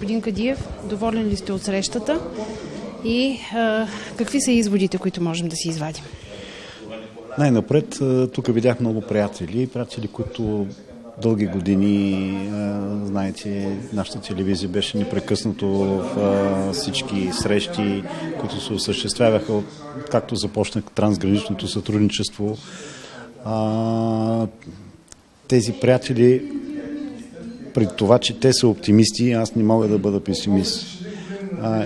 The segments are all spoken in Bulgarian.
Господин Кадиев, доволен ли сте от срещата и какви са изводите, които можем да си извадим? Най-напред, тук видях много приятели, които дълги години, знаете, нашата телевизия беше непрекъснато в всички срещи, които се осъществяваха, както започнах трансграничното сътрудничество. Тези приятели, при това, че те са оптимисти, аз не мога да бъда песимист.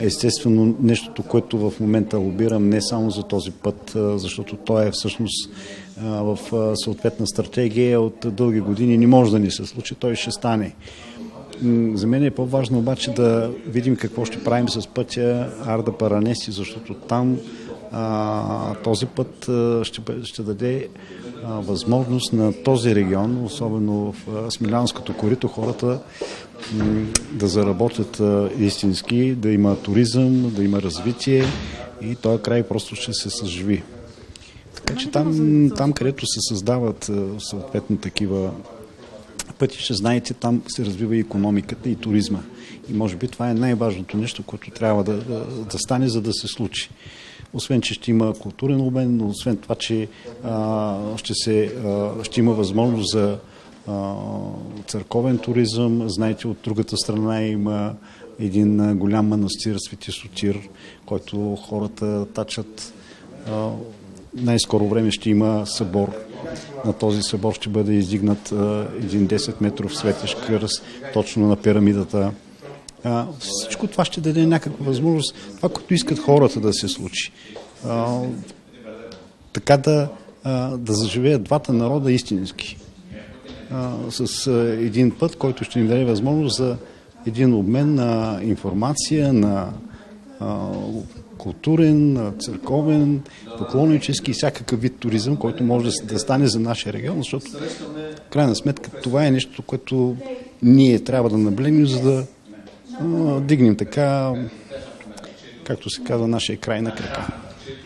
Естествено, нещото, което в момента лобирам, не само за този път, защото той е всъщност в съответна стратегия от дълги години, не може да ни се случи, той ще стане. За мен е по-важно обаче да видим какво ще правим с пътя Арда-Паранеси, защото там този път ще даде възможност на този регион, особено в Смилянското корито, хората да заработят истински, да има туризъм, да има развитие и този край просто ще се съживи. Така че там където се създават съответно такива пътища, знаете, там се развива и икономиката, и туризма. И може би това е най-важното нещо, което трябва да стане, за да се случи. Освен, че ще има културен обмен, но освен това, че ще има възможност за църковен туризъм. Знаете, от другата страна има един голям манастир, Свети Сотир, който хората тачат. Най-скоро време ще има събор. На този събор ще бъде издигнат един 10-метров светещ кръст точно на пирамидата. Всичко това ще даде някаква възможност, това, което искат хората да се случи. Така да заживеят двата народа истински. С един път, който ще ни даде възможност за един обмен на информация, на културен, на църковен, поклоннически и всякакъв вид туризъм, който може да стане за нашия регион, защото в крайна сметка това е нещо, което ние трябва да наблегнем, за да дигнем така, както се казва, нашия край на крака.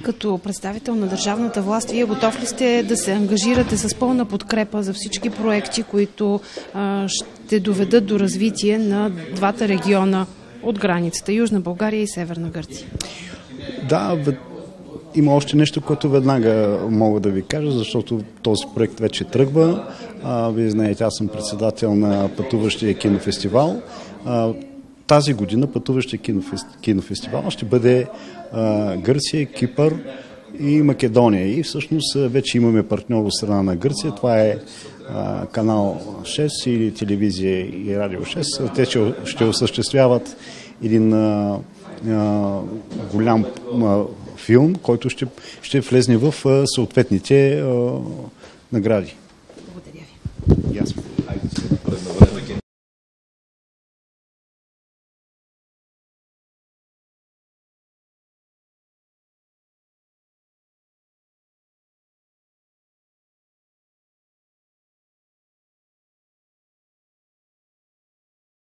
Като представител на държавната власт, вие готов ли сте да се ангажирате с пълна подкрепа за всички проекти, които ще доведат до развитие на двата региона от границата, Южна България и Северна Гърция? Да, има още нещо, което веднага мога да ви кажа, защото този проект вече тръгва. Вие знаете, аз съм председател на пътуващия кинофестивал. Тази година пътуващия кинофестивал ще бъде Гърция, Кипър и Македония. И всъщност вече имаме партньор от страна на Гърция. Това е канал 6 или телевизия и радио 6. Те ще осъществяват един голям филм, който ще влезне в съответните награди.